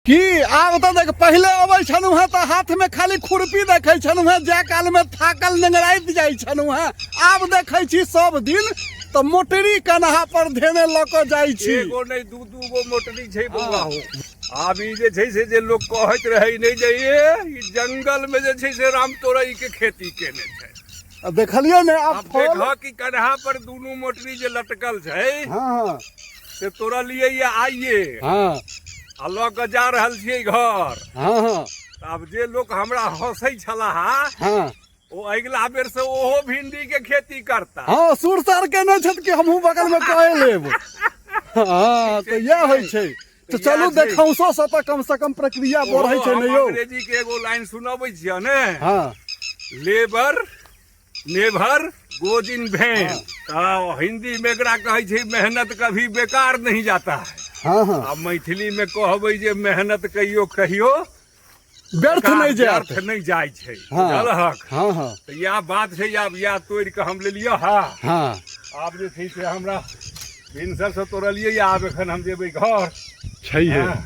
कि आब तऽ देख पहिले अबै छलहुँ हेँ तऽ हाथमे खाली खुरपी देखै छलहुँ हेँ, जाय कालमे थाकल नेंगराइत जाइ छलहुँ हेँ। आब देखै छी सब दिन तऽ मोटरी कन्हा पर धेने लऽ कऽ जाइ छी। एगो नहीं दू गो मोटरी छै बउआ हो। आब ई जे छै से जे लोग कहैत रहै नहीं जे ई जंगल में जे छै से राम तोरई के खेती केने छै। देखलियै ने अब आब फल। देखह कि कन्हा पर दुनू मोटरी जे लटकल छै हाँ से तोड़लियै ये आइये हाँ आ लऽ कऽ जा रहल छियै घर। हाँ हाँ तऽ आब जे लोग हमरा हंसै छलाह हाँ ओ अगिला बेर से ओहो भिंडी के खेती करता। हाँ सुर सार केने छथि कि हमहूँ बगल में कह लेब। हाँ तो यह होइ छै। तो चलू देखौंसो से तऽ कम से कम प्रक्रिया बढ़ै छै ने यौ। अंग्रेजी के एगो लाइन सुनबै छियै ने। हाँ labour never goes in when. Hindi में एकरा कहै छै मेहनत कभी बेकार नहीं जाता है। हाँ हाँ आ मैथिली में कहबै जे मेहनत कहियो कहियो व्यर्थ नहीं जात। व्यर्थ नहीं जाय छै। हाँ बुझलहक? हाँ हाँ तो यह बात छै। आब यह तोड़ के हम लेलियो हा। हाँ आब जे छै से हमरा भिनसर से तोड़लियै। आब एखन हम जेबै घर। छैहे। हाँ।